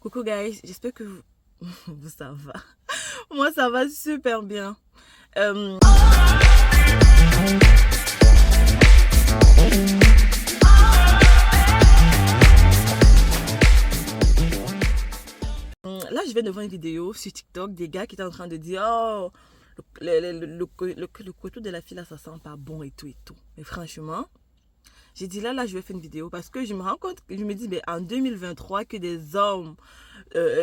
Coucou guys, j'espère que vous ça va. Moi ça va super bien. Euh, Là je viens de voir une vidéo sur TikTok des gars qui étaient en train de dire oh le couteau de la fille là ça sent pas bon et tout et tout. Mais franchement, j'ai dit là je vais faire une vidéo parce que je me rends compte, je me dis mais en 2023 que des hommes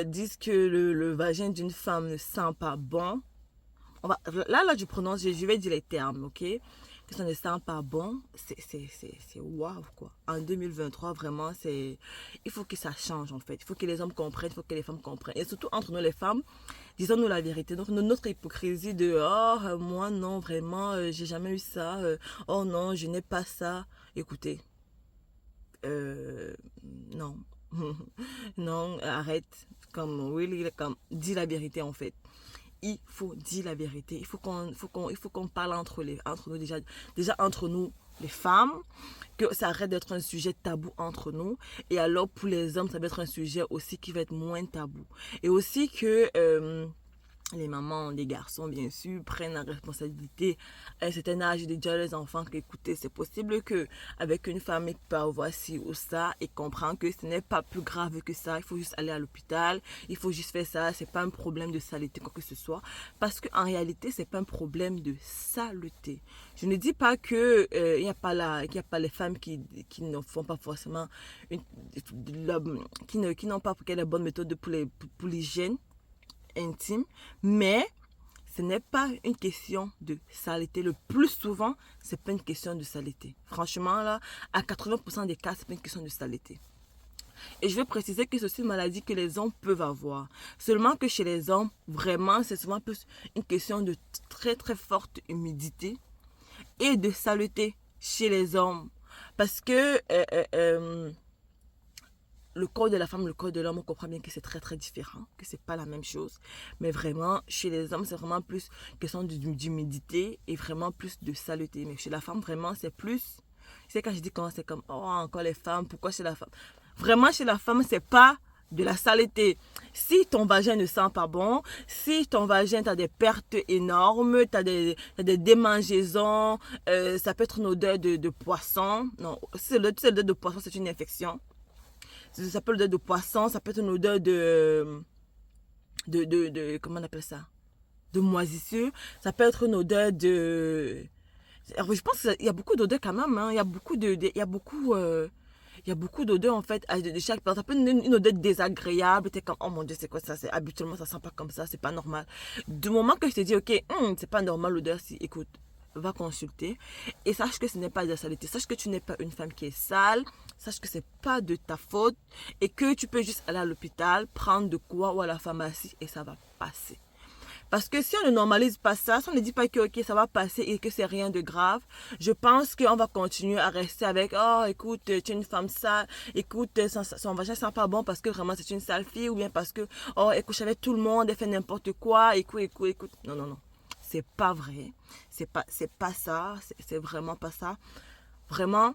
disent que le vagin d'une femme ne sent pas bon. Là, je prononce, je vais dire les termes, ok? Que ça ne sent pas bon, c'est waouh, quoi. En 2023, vraiment, il faut que ça change, en fait. Il faut que les hommes comprennent, il faut que les femmes comprennent. Et surtout, entre nous, les femmes, disons-nous la vérité. Donc, notre hypocrisie de, oh, moi, non, vraiment, j'ai jamais eu ça. Oh, non, je n'ai pas ça. Écoutez, euh, non. Non, arrête. Comme, really, comme, dis la vérité, en fait. Il faut dire la vérité. Il faut qu'on parle entre nous déjà entre nous, les femmes, que ça arrête d'être un sujet tabou entre nous. Et alors, pour les hommes, ça va être un sujet aussi qui va être moins tabou. Et aussi que les mamans, les garçons, bien sûr, prennent la responsabilité à un certain âge de dire à les enfants qu'écoutez, c'est possible que avec une femme, il peut avoir ci ou ça et comprendre que ce n'est pas plus grave que ça. Il faut juste aller à l'hôpital, il faut juste faire ça. C'est pas un problème de saleté, quoi que ce soit. Parce qu'en réalité, c'est pas un problème de saleté. Je ne dis pas que il n'y a pas qu'il y a pas les femmes qui ne font pas forcément qui n'ont pas les bonnes méthodes pour l'hygiène intime, mais ce n'est pas une question de saleté. Le plus souvent, c'est pas une question de saleté. Franchement, là, à 80% des cas, c'est pas une question de saleté. Et je veux préciser que c'est aussi une maladie que les hommes peuvent avoir. Seulement que chez les hommes, vraiment, c'est souvent plus une question de très très forte humidité et de saleté chez les hommes. Parce que le corps de la femme, le corps de l'homme, on comprend bien que c'est très très différent, que c'est pas la même chose. Mais vraiment, chez les hommes, c'est vraiment plus question d'humidité et vraiment plus de saleté. Mais chez la femme, vraiment, c'est plus. C'est quand je dis comment c'est comme, oh, encore les femmes, pourquoi chez la femme? Vraiment, chez la femme, c'est pas de la saleté. Si ton vagin ne sent pas bon, si ton vagin, t'as des pertes énormes, t'as des démangeaisons, ça peut être une odeur de poisson. Non, si l'odeur de poisson, c'est une infection. Ça peut être l'odeur de poisson, ça peut être une odeur comment on appelle ça? De moisissure. Ça peut être une odeur de... Alors, je pense qu'il y a beaucoup d'odeurs quand même, hein. Il y a beaucoup d'odeurs en fait de chaque personne. Ça peut être une odeur désagréable. T'es comme, oh mon Dieu, c'est quoi ça? Habituellement, ça sent pas comme ça, c'est pas normal. Du moment que je te dis, ok, c'est pas normal l'odeur, si, écoute, va consulter et sache que ce n'est pas de la saleté. Sache que tu n'es pas une femme qui est sale. Sache que c'est pas de ta faute et que tu peux juste aller à l'hôpital, prendre de quoi ou à la pharmacie et ça va passer. Parce que si on ne normalise pas ça, si on ne dit pas que ok, ça va passer et que c'est rien de grave, je pense qu'on va continuer à rester avec oh écoute, tu es une femme sale, écoute, son vagin sent pas bon parce que vraiment c'est une sale fille ou bien parce que oh elle couche avec tout le monde, elle fait n'importe quoi, écoute. Non, non, non. C'est pas vrai. C'est pas ça. C'est vraiment pas ça. Vraiment,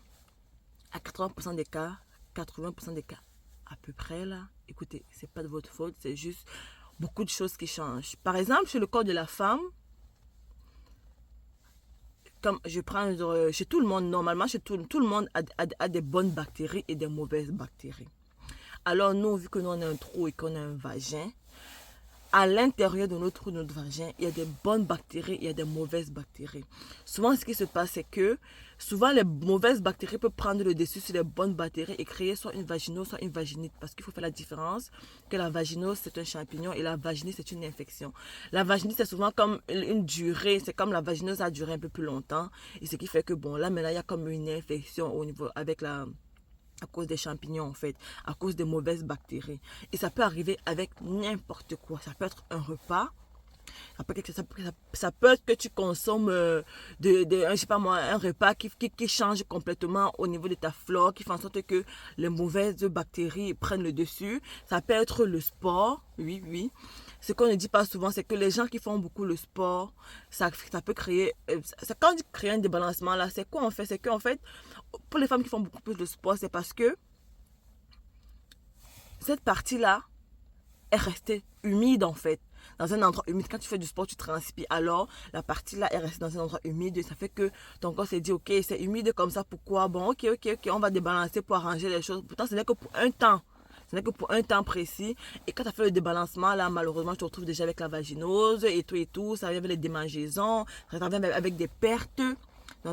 à 80% des cas, 80% des cas, à peu près là, écoutez, c'est pas de votre faute, c'est juste beaucoup de choses qui changent. Par exemple, chez le corps de la femme, comme je prends chez tout le monde, normalement, chez tout le monde a des bonnes bactéries et des mauvaises bactéries. Alors nous, vu que nous on a un trou et qu'on a un vagin, à l'intérieur de notre vagin, il y a des bonnes bactéries, il y a des mauvaises bactéries. Souvent, ce qui se passe, c'est que souvent les mauvaises bactéries peuvent prendre le dessus sur les bonnes bactéries et créer soit une vaginose, soit une vaginite. Parce qu'il faut faire la différence que la vaginose, c'est un champignon et la vaginite, c'est une infection. La vaginite, c'est souvent comme une durée, c'est comme la vaginose a duré un peu plus longtemps. Et ce qui fait que, bon, là, maintenant, il y a comme une infection au niveau, à cause des champignons en fait, à cause des mauvaises bactéries. Et ça peut arriver avec n'importe quoi. Ça peut être un repas, ça peut être que tu consommes je sais pas moi, un repas qui change complètement au niveau de ta flore, qui fait en sorte que les mauvaises bactéries prennent le dessus. Ça peut être le sport, oui, oui. Ce qu'on ne dit pas souvent, c'est que les gens qui font beaucoup le sport, ça peut créer... quand on dit créer un débalancement, là, c'est quoi en fait? C'est qu'en fait, pour les femmes qui font beaucoup plus de sport, c'est parce que cette partie-là est restée humide en fait. Dans un endroit humide, quand tu fais du sport, tu transpires. Alors, la partie là est restée dans un endroit humide. Ça fait que ton corps s'est dit, ok, c'est humide comme ça, pourquoi? Bon, ok, on va débalancer pour arranger les choses. Pourtant, ce n'est que pour un temps. Ce n'est que pour un temps précis. Et quand tu as fait le débalancement, là, malheureusement, tu te retrouves déjà avec la vaginose et tout. Ça vient avec les démangeaisons. Ça vient avec des pertes.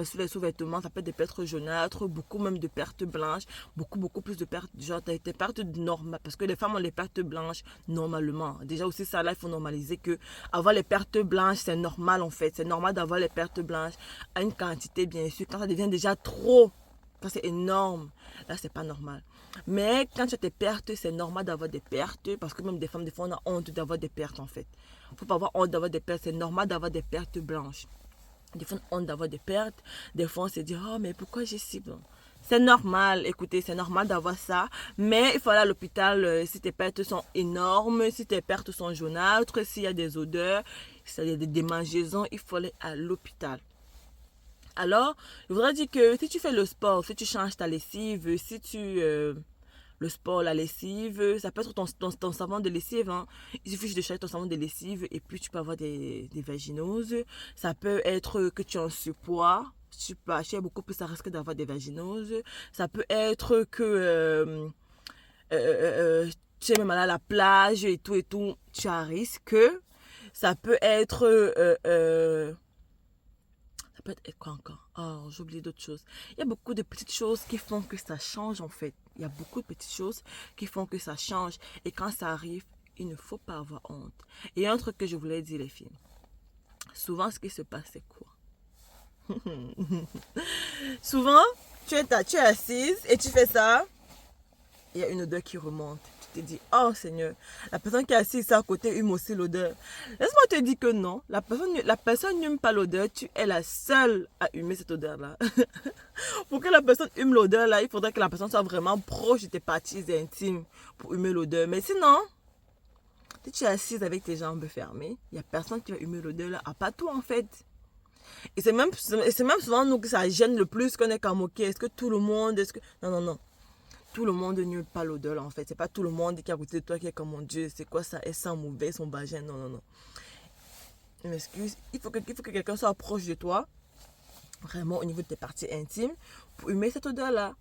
Sur les sous-vêtements, ça peut être des pertes jaunâtres, beaucoup même de pertes blanches, beaucoup plus de pertes, genre des pertes normales, parce que les femmes ont les pertes blanches normalement. Déjà aussi ça là, il faut normaliser que avoir les pertes blanches, c'est normal en fait. C'est normal d'avoir les pertes blanches à une quantité bien sûr. Quand ça devient déjà trop, quand c'est énorme, là c'est pas normal. Mais quand tu as tes pertes, c'est normal d'avoir des pertes, parce que même des femmes, des fois on a honte d'avoir des pertes en fait. Il ne faut pas avoir honte d'avoir des pertes, c'est normal d'avoir des pertes blanches. Des fois, on a honte d'avoir des pertes. Des fois, on se dit, oh, mais pourquoi j'ai si bon? C'est normal, écoutez, c'est normal d'avoir ça. Mais il faut aller à l'hôpital si tes pertes sont énormes, si tes pertes sont jaunâtres, s'il y a des odeurs, s'il y a des démangeaisons, il faut aller à l'hôpital. Alors, je voudrais dire que si tu fais le sport, si tu changes ta lessive, si tu... le sport, la lessive, ça peut être ton savon de lessive. Hein. Il suffit juste de changer ton savon de lessive et puis tu peux avoir des vaginoses. Ça peut être que tu es en surpoids. Tu peux acheter beaucoup plus à risque d'avoir des vaginoses. Ça peut être que tu es même allé à la plage et tout. Tu as un risque. Ça peut être... ça peut être quoi encore? Oh, j'ai oublié d'autres choses. Il y a beaucoup de petites choses qui font que ça change en fait. Il y a beaucoup de petites choses qui font que ça change. Et quand ça arrive, il ne faut pas avoir honte. Et un truc que je voulais dire les filles. Souvent ce qui se passe c'est quoi? Souvent, tu es assise et tu fais ça. Il y a une odeur qui remonte. Tu te dis, oh Seigneur, la personne qui est assise à côté hume aussi l'odeur. Laisse-moi te dire que non, la personne n'hume pas l'odeur, tu es la seule à humer cette odeur-là. Pour que la personne hume l'odeur-là, il faudrait que la personne soit vraiment proche de tes parties intimes pour humer l'odeur. Mais sinon, si tu es assise avec tes jambes fermées, il n'y a personne qui va humer l'odeur-là, à part toi en fait. Et c'est même souvent nous que ça gêne le plus qu'on est comme, ok, est-ce que tout le monde, est-ce que... Non. Tout le monde n'hume pas l'odeur en fait. C'est pas tout le monde qui est à côté de toi qui est comme mon Dieu, c'est quoi ça? Elle sent mauvais son vagin. Non. Je m'excuse. Il faut que quelqu'un soit proche de toi, vraiment au niveau de tes parties intimes, pour humer cette odeur-là.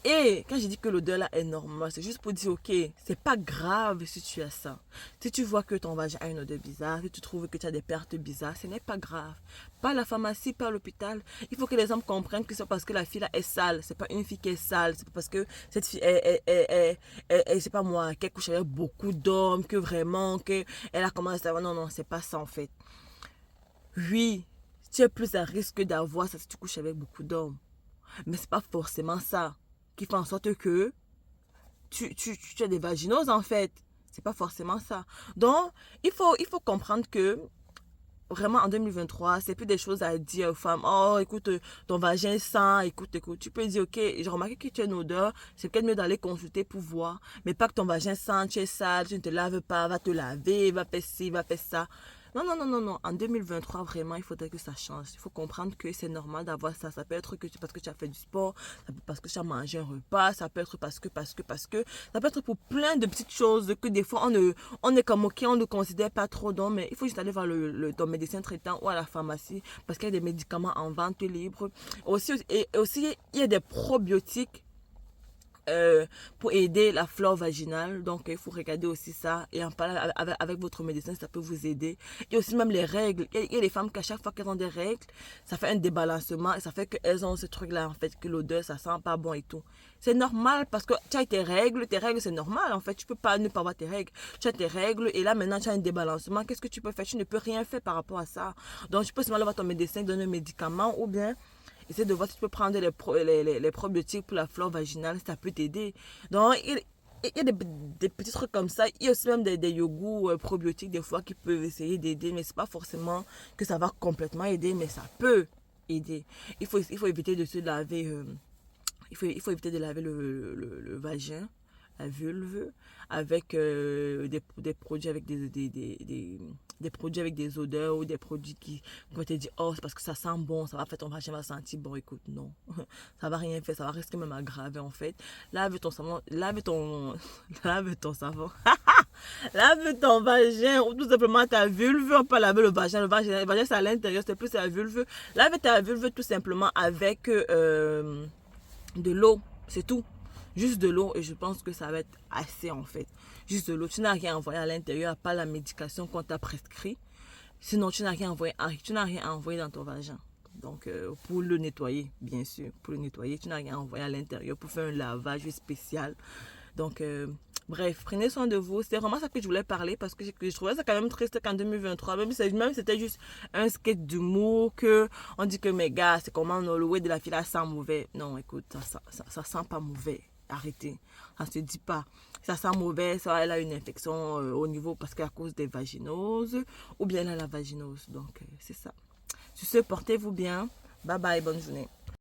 Et quand je dis que l'odeur là est normale, c'est juste pour dire, ok, c'est pas grave si tu as ça. Si tu vois que ton vagin a une odeur bizarre, si tu trouves que tu as des pertes bizarres, ce n'est pas grave. Pas à la pharmacie, pas à l'hôpital. Il faut que les hommes comprennent que c'est parce que la fille là est sale. C'est pas une fille qui est sale. C'est pas parce que cette fille c'est pas moi, qu'elle couche avec beaucoup d'hommes, que vraiment, que elle a commencé à... Non, c'est pas ça en fait. Oui, tu es plus à risque d'avoir ça si tu couches avec beaucoup d'hommes. Mais c'est pas forcément ça qui fait en sorte que tu as des vaginoses en fait. C'est pas forcément ça. Donc, il faut comprendre que vraiment en 2023, c'est plus des choses à dire aux femmes. Oh, écoute, ton vagin sent, écoute. Tu peux dire, ok, j'ai remarqué que tu as une odeur, c'est peut-être mieux d'aller consulter pour voir. Mais pas que ton vagin sent, tu es sale, tu ne te laves pas, va te laver, va faire ci, va faire ça. Non. En 2023, vraiment, il faudrait que ça change. Il faut comprendre que c'est normal d'avoir ça. Ça peut être parce que tu as fait du sport, ça peut être parce que tu as mangé un repas, ça peut être parce que. Ça peut être pour plein de petites choses que des fois, on est comme ok, on ne considère pas trop. Donc, mais il faut juste aller voir ton médecin traitant ou à la pharmacie parce qu'il y a des médicaments en vente libre. Aussi, il y a des probiotiques pour aider la flore vaginale. Donc, il faut regarder aussi ça et en parler avec votre médecin, ça peut vous aider. Et aussi même les règles. Il y a des femmes qu'à chaque fois qu'elles ont des règles, ça fait un débalancement et ça fait qu'elles ont ce truc-là, en fait, que l'odeur, ça sent pas bon et tout. C'est normal parce que tu as tes règles c'est normal, en fait. Tu peux pas ne pas avoir tes règles. Tu as tes règles et là, maintenant, tu as un débalancement. Qu'est-ce que tu peux faire? Tu ne peux rien faire par rapport à ça. Donc, tu peux seulement aller voir ton médecin, donner un médicament ou bien essaie de voir si tu peux prendre les probiotiques pour la flore vaginale, ça peut t'aider. Donc, il y a des petits trucs comme ça. Il y a aussi même des yogourts probiotiques des fois qui peuvent essayer d'aider, mais c'est pas forcément que ça va complètement aider, mais ça peut aider. Il faut éviter de se laver, il faut éviter de laver le vagin, la vulve, avec des produits avec des produits avec des odeurs ou des produits qui vont te dire oh c'est parce que ça sent bon, ça va faire ton vagin va sentir bon. Écoute, non, ça va rien faire, ça va risquer même aggraver en fait. Lave ton savon, lave ton savon Lave ton vagin ou tout simplement ta vulve. On peut laver le vagin. Le vagin c'est à l'intérieur, c'est plus la vulve. Lave ta vulve tout simplement avec de l'eau. C'est tout. Juste de l'eau et je pense que ça va être assez en fait. Juste de l'eau. Tu n'as rien envoyé à l'intérieur, à part la médication qu'on t'a prescrit. Sinon, tu n'as rien envoyé, tu n'as rien envoyé dans ton vagin. Donc, pour le nettoyer, bien sûr, pour le nettoyer, tu n'as rien envoyé à l'intérieur pour faire un lavage spécial. Donc, bref, prenez soin de vous. C'est vraiment ça que je voulais parler parce que je trouvais ça quand même triste qu'en 2023, même si c'était juste un sketch d'humour, que on dit que mes gars, c'est comment louer de la fille sent mauvais. Non, écoute, ça sent pas mauvais. Arrêtez. Ça se dit pas. Ça sent mauvais, ça, elle a une infection au niveau parce qu'à cause des vaginoses ou bien elle a la vaginose. Donc, c'est ça. Sur ce, portez-vous bien. Bye bye, bonne journée.